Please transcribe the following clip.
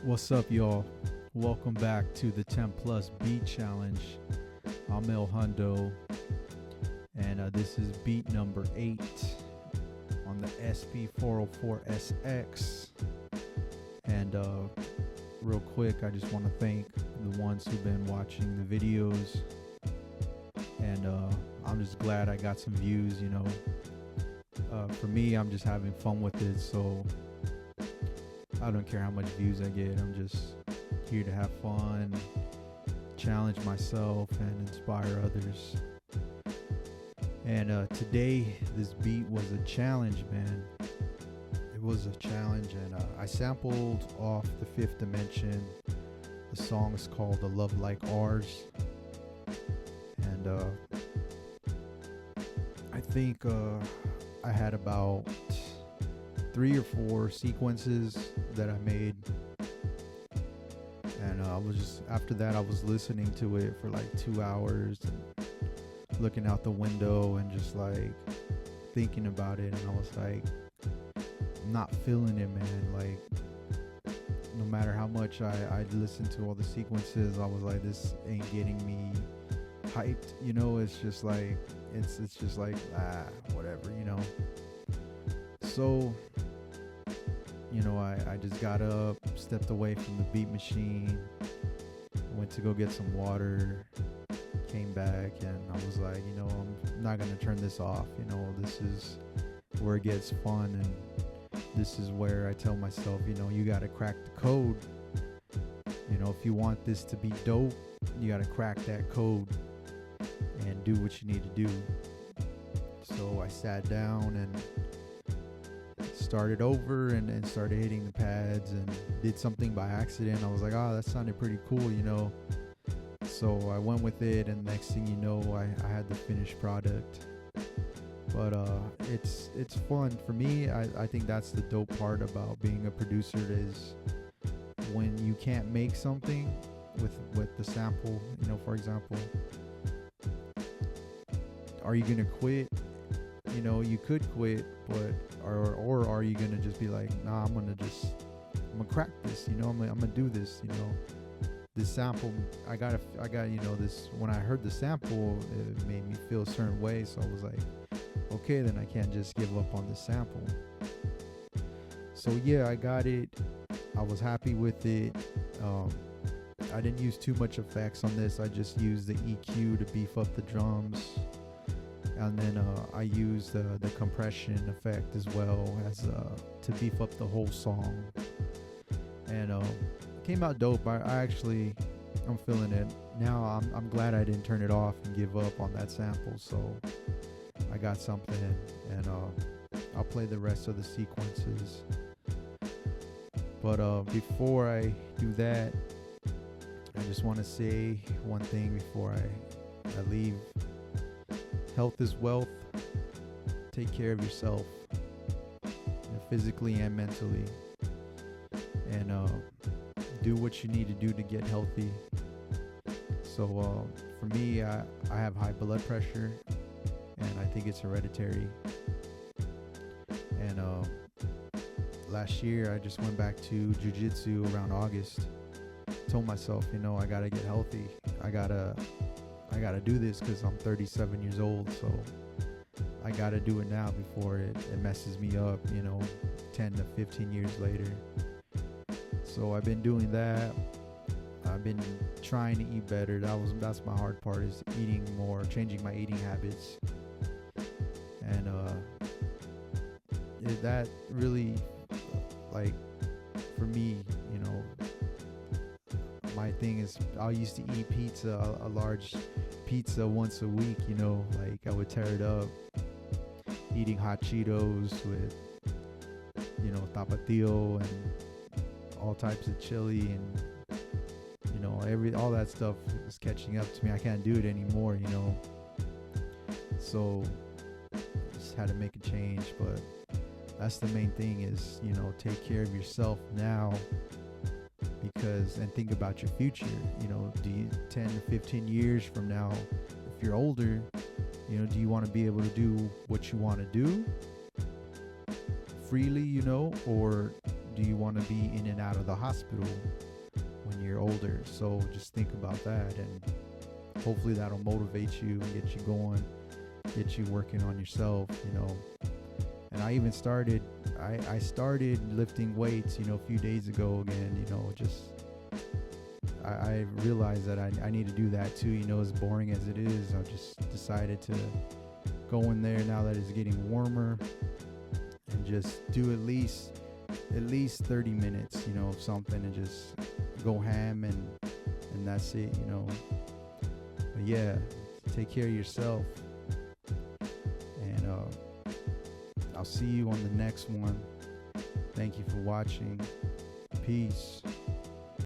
What's up, y'all? Welcome back to the 10 Plus Beat Challenge. I'm El Hundo, and this is beat number 8 on the SP404SX. And real quick, I just want to thank the ones who've been watching the videos, and I'm just glad I got some views. For me, I'm just having fun with it, so I don't care how much views I get. I'm just here to have fun, challenge myself, and inspire others. And today, this beat was a challenge, man. It was a challenge, and I sampled off The Fifth Dimension. The song is called "A Love Like Ours," and I think I had about 3 or 4 sequences that I made, and after that I was listening to it for like 2 hours and looking out the window and just like thinking about it, and I was like, I'm not feeling it, man. Like, no matter how much I listened to all the sequences, I was like, this ain't getting me hyped, it's just like it's just like whatever. So I just got up, stepped away from the beat machine, went to go get some water, came back, and I was like, I'm not going to turn this off. This is where it gets fun, and this is where I tell myself, you got to crack the code. If you want this to be dope, you got to crack that code and do what you need to do. So I sat down and started over and started hitting the pads and did something by accident. I was like, that sounded pretty cool, So I went with it, and next thing you know, I had the finished product. But it's fun. For me, I think that's the dope part about being a producer, is when you can't make something with the sample. For example, are you gonna quit? You could quit, but or are you gonna just be like, nah, I'm gonna crack this, I'm gonna do this, this sample, I got this. When I heard the sample, it made me feel a certain way, so I was like, okay, then I can't just give up on the sample. So yeah, I got it. I was happy with it. I didn't use too much effects on this. I just used the EQ to beef up the drums. And then I used the compression effect as well as to beef up the whole song. And it came out dope. I'm feeling it. Now I'm glad I didn't turn it off and give up on that sample. So I got something, and I'll play the rest of the sequences. But before I do that, I just want to say one thing before I leave. Health is wealth. Take care of yourself, physically and mentally, and do what you need to do to get healthy. So for me, I have high blood pressure, and I think it's hereditary. And last year I just went back to jiu-jitsu around August. Told myself, I gotta get healthy. I gotta do this because I'm 37 years old, so I gotta do it now before it messes me up, 10 to 15 years later. So I've been doing that. I've been trying to eat better. That's my hard part, is eating more, changing my eating habits. And that really, like, for me, my thing is, I used to eat pizza, a large pizza once a week, like I would tear it up, eating hot Cheetos with, tapatio and all types of chili, and, all that stuff is catching up to me. I can't do it anymore, so just had to make a change. But that's the main thing, is, take care of yourself now, and think about your future. Do you 10 to 15 years from now, if you're older, do you want to be able to do what you want to do freely, or do you want to be in and out of the hospital when you're older? So just think about that, and hopefully that'll motivate you and get you going, get you working on yourself, you know. And I even started, I started lifting weights, you know, a few days ago again, you know, just, I realized that I need to do that too, you know, as boring as it is. I just decided to go in there now that it's getting warmer and just do at least 30 minutes, you know, of something, and just go ham, and that's it, you know. But yeah, take care of yourself, and I'll see you on the next one. Thank you for watching. Peace.